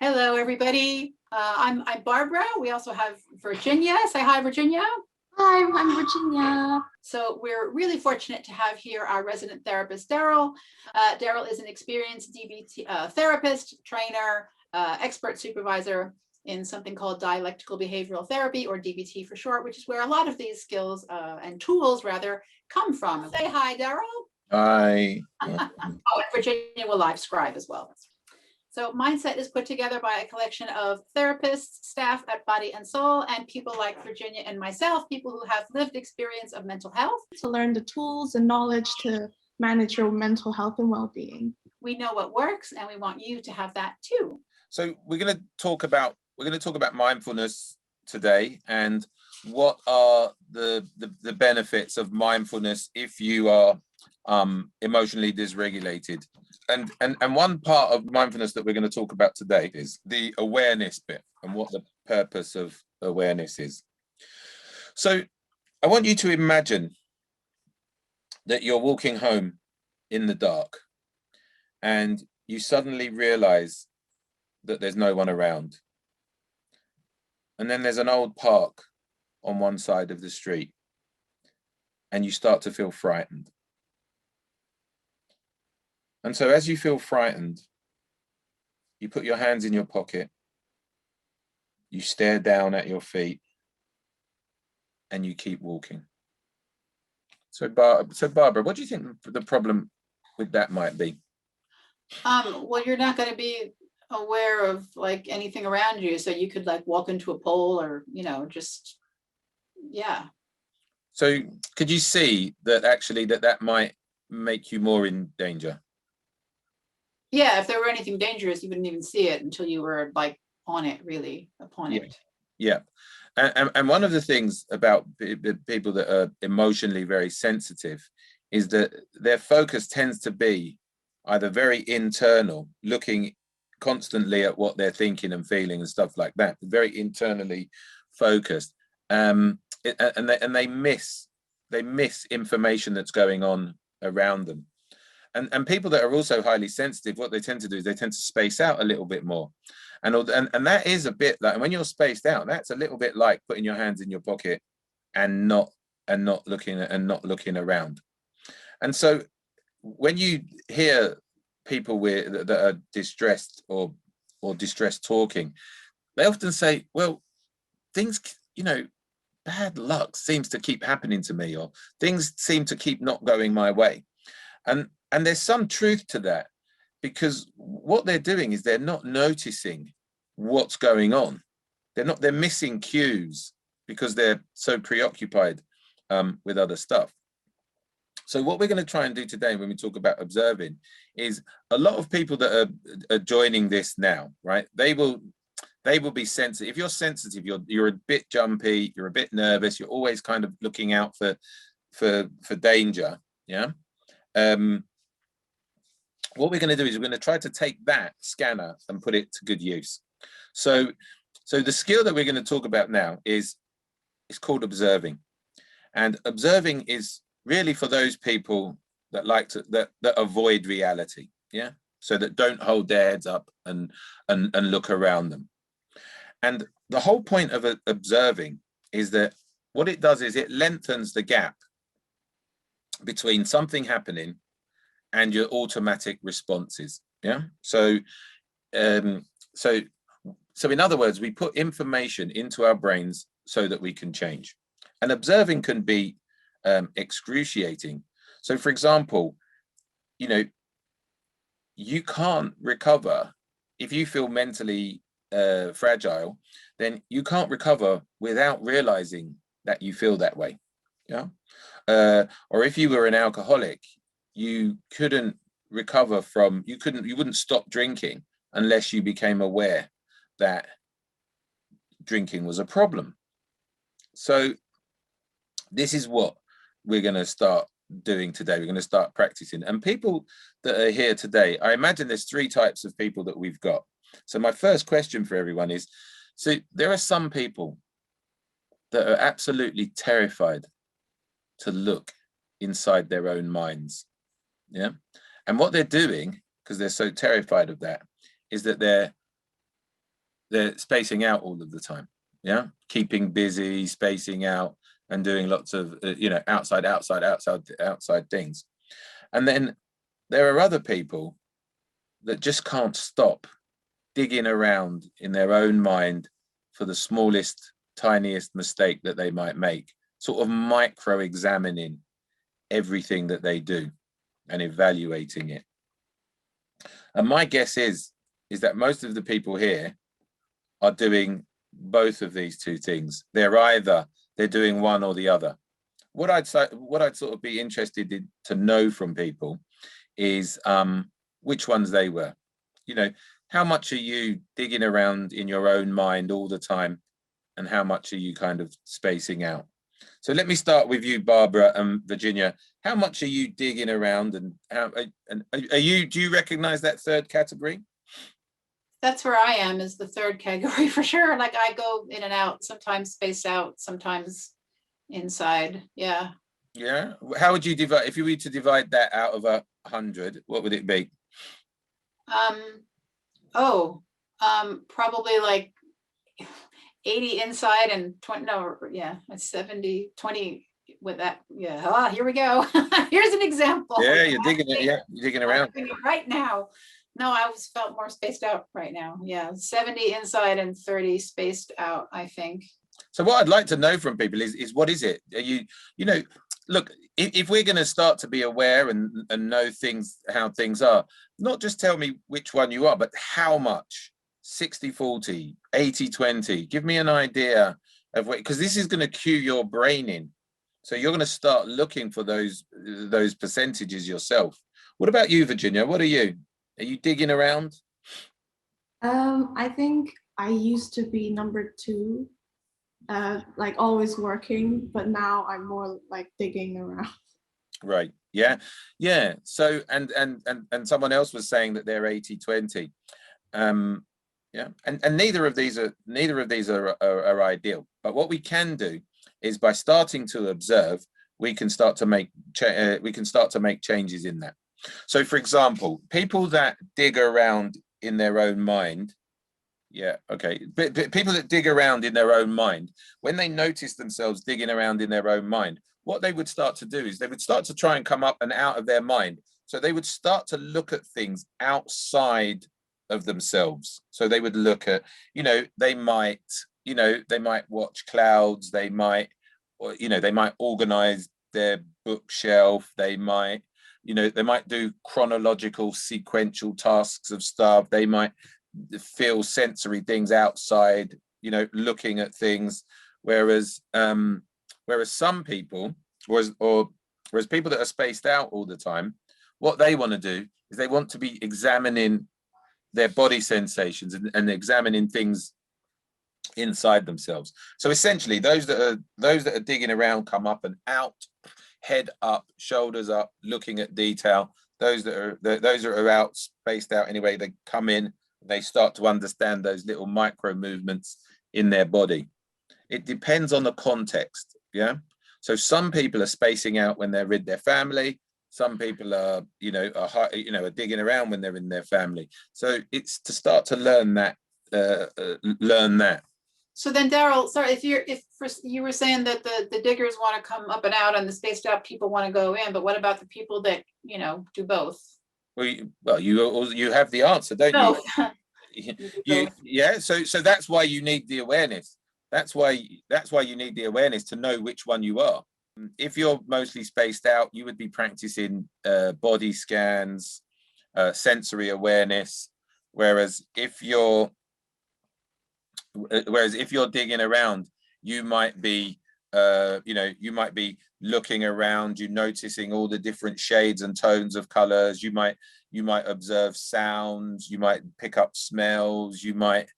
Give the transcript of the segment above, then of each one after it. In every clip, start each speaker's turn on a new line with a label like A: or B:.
A: Hello, everybody. I'm Barbara. We also have Virginia. Say hi, Virginia.
B: Hi, I'm Virginia.
A: So we're really fortunate to have here our resident therapist, Darryl. Darryl is an experienced DBT therapist, trainer, expert supervisor in something called dialectical behavioral therapy, or DBT for short, which is where a lot of these skills and tools, rather, come from. Say hi, Darryl.
C: Hi.
A: Oh, and Virginia will live scribe as well. So MindSET is put together by a collection of therapists, staff at Body and Soul, and people like Virginia and myself, people who have lived experience of mental health.
B: To learn the tools and knowledge to manage your mental health and well-being.
A: We know what works, and we want you to have that too.
C: So we're going to talk about mindfulness today, and what are the benefits of mindfulness if you are emotionally dysregulated. And one part of mindfulness that we're going to talk about today is the awareness bit and what the purpose of awareness is. So I want you to imagine that you're walking home in the dark and you suddenly realize that there's no one around. And then there's an old park on one side of the street and you start to feel frightened. And so as you feel frightened, you put your hands in your pocket, you stare down at your feet, and you keep walking. So Barbara, what do you think the problem with that might be?
A: Well, you're not going to be aware of like anything around you, so you could like walk into a pole, or just
C: So could you see that actually that might make you more in danger?
A: Yeah, if there were anything dangerous, you wouldn't even see it until you were like on it, really upon it.
C: Yeah. And one of the things about people that are emotionally very sensitive is that their focus tends to be either very internal, looking constantly at what they're thinking and feeling and stuff like that, very internally focused, and they miss information that's going on around them. And people that are also highly sensitive, what they tend to do is they tend to space out a little bit more. And that is a bit like, when you're spaced out, that's a little bit like putting your hands in your pocket and not looking around. And so when you hear people that are distressed or distressed talking, they often say, well, things, bad luck seems to keep happening to me, or things seem to keep not going my way. And there's some truth to that, because what they're doing is they're not noticing what's going on. They're missing cues because they're so preoccupied with other stuff. So what we're going to try and do today when we talk about observing is, a lot of people that are joining this now, right? They will be sensitive. If you're sensitive, you're a bit jumpy, you're a bit nervous, you're always kind of looking out for danger. Yeah. What we're going to do is we're going to try to take that scanner and put it to good use. So the skill that we're going to talk about now is called observing. And observing is really for those people that like to that avoid reality. Yeah. So that don't hold their heads up and look around them. And the whole point of observing is that what it does is it lengthens the gap between something happening and your automatic responses. Yeah. So in other words, we put information into our brains so that we can change. And observing can be excruciating. So for example, you can't recover if you feel mentally fragile, then you can't recover without realizing that you feel that way. Yeah. Or if you were an alcoholic, you couldn't recover from, you wouldn't stop drinking unless you became aware that drinking was a problem. So this is what we're going to start doing today. We're going to start practicing. And people that are here today, I imagine there's 3 types of people that we've got. So my first question for everyone is, so there are some people that are absolutely terrified to look inside their own minds. Yeah. And what they're doing, because they're so terrified of that, is that they're they're spacing out all of the time. Yeah, keeping busy, spacing out, and doing lots of outside things. And then there are other people that just can't stop digging around in their own mind for the smallest, tiniest mistake that they might make, sort of micro examining everything that they do and evaluating it. And my guess is that most of the people here are doing both of these two things. They're doing one or the other. What I'd sort of be interested in to know from people is which ones they were. You know, how much are you digging around in your own mind all the time, and how much are you kind of spacing out? So let me start with you, Barbara and Virginia. How much are you digging around, and do you recognize that third category?
A: That's where I am, is the third category for sure. Like I go in and out, sometimes spaced out, sometimes inside. Yeah.
C: Yeah. How would you divide, if you were to divide that out of 100, what would it be?
A: Probably like 80 inside and 20, no, yeah, 70, 20 with that. Yeah. Here we go. Here's an example.
C: Yeah, you're digging it. Yeah, you're digging around.
A: Right now. No, I felt more spaced out right now. Yeah, 70 inside and 30 spaced out, I think.
C: So what I'd like to know from people is what is it? Are you know, look, if we're going to start to be aware and know things, how things are, not just tell me which one you are, but how much. 60-40, 80-20. Give me an idea of what, because this is going to cue your brain in. So you're going to start looking for those percentages yourself. What about you, Virginia? What are you? Are you digging around?
B: I think I used to be number 2, like always working, but now I'm more like digging around.
C: Right. Yeah. Yeah. So and someone else was saying that they're 80-20. Yeah. And neither of these are ideal. But what we can do is, by starting to observe, we can start to make changes in that. So, for example, people that dig around in their own mind, but people that dig around in their own mind, when they notice themselves digging around in their own mind, what they would start to do is they would start to try and come up and out of their mind. So they would start to look at things outside of themselves. So they would look at, they might watch clouds, they might organize their bookshelf, they might do chronological sequential tasks of stuff, they might feel sensory things outside, looking at things, whereas some people, whereas people that are spaced out all the time, what they want to do is they want to be examining their body sensations and examining things inside themselves. So essentially, those that are digging around come up and out, head up, shoulders up, looking at detail. Those that are out, spaced out anyway, they come in, they start to understand those little micro movements in their body. It depends on the context. Yeah. So some people are spacing out when they're with their family. Some people are digging around when they're in their family. So it's to start to learn that.
A: So then, Darryl, sorry, if you were saying that the diggers want to come up and out and the spaced out people want to go in, but what about the people that do both?
C: Well, you have the answer, don't you? Yeah. So that's why you need the awareness. That's why you need the awareness to know which one you are. If you're mostly spaced out, you would be practicing body scans, sensory awareness. Whereas if you're digging around, you might be looking around, you noticing all the different shades and tones of colors. You might observe sounds, you might pick up smells, you might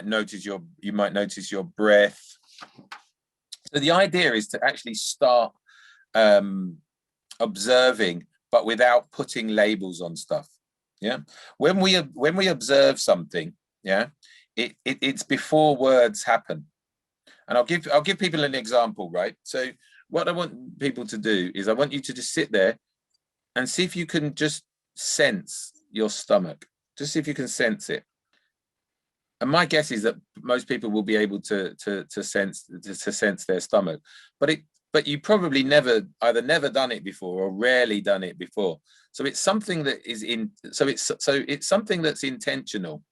C: notice your breath. So the idea is to actually start observing, but without putting labels on stuff. Yeah. When we observe something, yeah, it's before words happen. And I'll give people an example, right? So what I want people to do is I want you to just sit there and see if you can just sense your stomach. Just see if you can sense it. And my guess is that most people will be able to sense their stomach, but you probably either never done it before or rarely done it before. So it's something that is it's something that's intentional,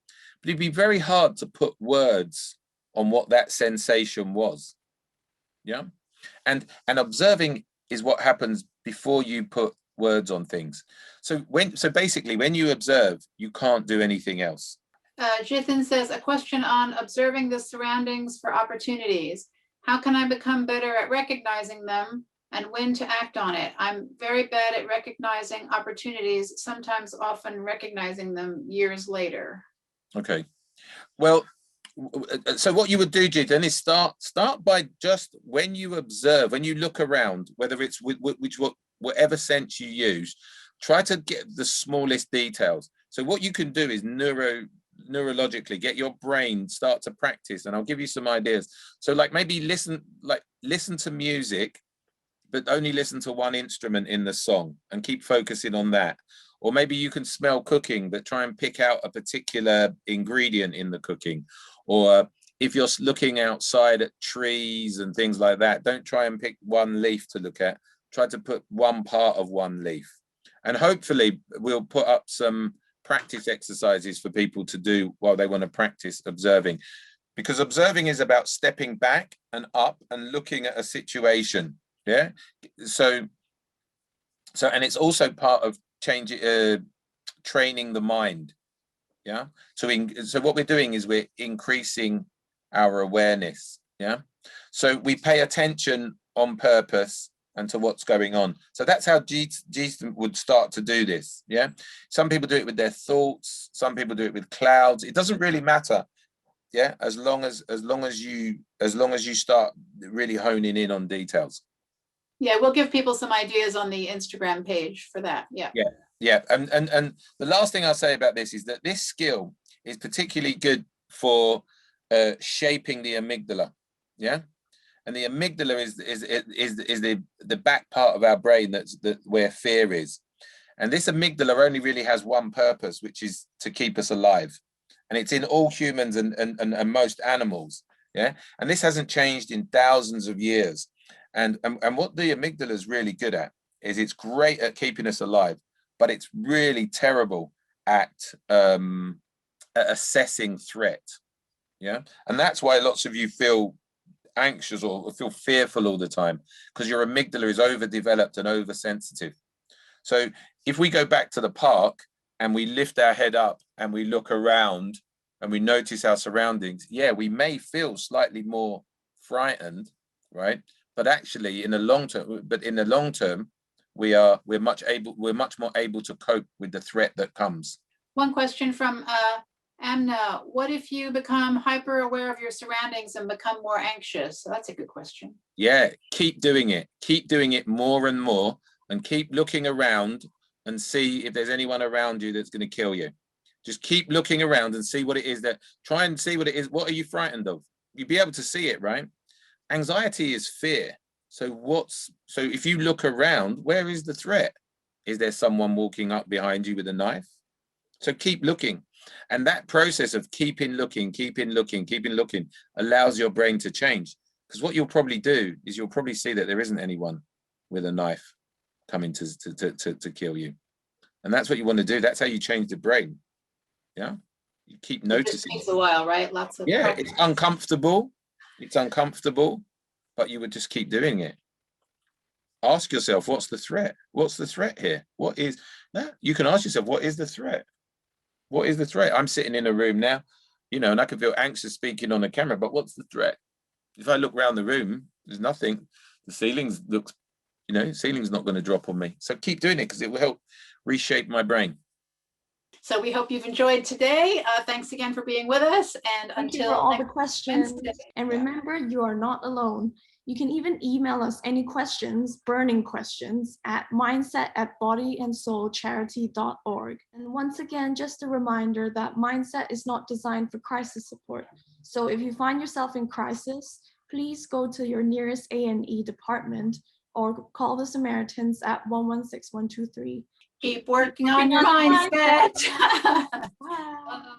C: but it'd be very hard to put words on what that sensation was. Yeah. And observing is what happens before you put words on things. So basically when you observe, you can't do anything else.
A: Jithan says, a question on observing the surroundings for opportunities. How can I become better at recognizing them and when to act on it? I'm very bad at recognizing opportunities, sometimes often recognizing them years later. Okay.
C: Well, so what you would do, Jithan, is start by just when you observe, when you look around, whether it's whatever sense you use, try to get the smallest details. So what you can do is neurologically get your brain start to practice, and I'll give you some ideas. So like maybe listen to music, but only listen to one instrument in the song and keep focusing on that. Or maybe you can smell cooking, but try and pick out a particular ingredient in the cooking. Or if you're looking outside at trees and things like that, don't try and pick one leaf to look at. Try to put one part of one leaf. And hopefully we'll put up some practice exercises for people to do while they want to practice observing. Because observing is about stepping back and up and looking at a situation. Yeah. So and it's also part of training the mind. Yeah. So what we're doing is we're increasing our awareness. Yeah. So we pay attention on purpose and to what's going on. So that's how Jithan would start to do this. Yeah. Some people do it with their thoughts. Some people do it with clouds. It doesn't really matter. Yeah. As long as you start really honing in on details.
A: Yeah, we'll give people some ideas on the Instagram page for that. Yeah.
C: Yeah. Yeah. And the last thing I'll say about this is that this skill is particularly good for shaping the amygdala. Yeah. And the amygdala is the back part of our brain that's where fear is. And this amygdala only really has one purpose, which is to keep us alive. And it's in all humans and most animals. Yeah. And this hasn't changed in thousands of years. And what the amygdala is really good at is it's great at keeping us alive, but it's really terrible at assessing threat. Yeah. And that's why lots of you feel anxious or feel fearful all the time, because your amygdala is overdeveloped and oversensitive. So if we go back to the park and we lift our head up and we look around and we notice our surroundings, yeah, we may feel slightly more frightened, right? But actually in the long term, we're much more able to cope with the threat that comes.
A: One question from Amna, what if you become hyper aware of your surroundings and become more anxious? So that's a good question.
C: Yeah, keep doing it more and more, and keep looking around and see if there's anyone around you that's going to kill you. Just keep looking around and see what it is try and see what it is. What are you frightened of? You'll be able to see it, right? Anxiety is fear. So if you look around, where is the threat? Is there someone walking up behind you with a knife? So keep looking. And that process of keeping looking allows your brain to change. Because what you'll probably do is you'll probably see that there isn't anyone with a knife coming to kill you. And that's what you want to do. That's how you change the brain. Yeah. You keep noticing.
A: It takes a while, right? Lots of practice.
C: It's uncomfortable. It's uncomfortable, but you would just keep doing it. Ask yourself, what's the threat? What's the threat here? You can ask yourself, what is the threat? What is the threat? I'm sitting in a room now, and I can feel anxious speaking on a camera, but what's the threat? If I look around the room, there's nothing. The ceiling's not going to drop on me. So keep doing it because it will help reshape my brain.
A: So we hope you've enjoyed today. Thanks again for being with us. And
B: Thank
A: until
B: you for all the questions.
A: Wednesday.
B: And remember, you are not alone. You can even email us any questions, burning questions, at mindset@bodyandsoulcharity.org. And once again, just a reminder that MindSET is not designed for crisis support. So if you find yourself in crisis, please go to your nearest A&E department or call the Samaritans at 116-123.
A: Keep working on your mindset.
B: Bye.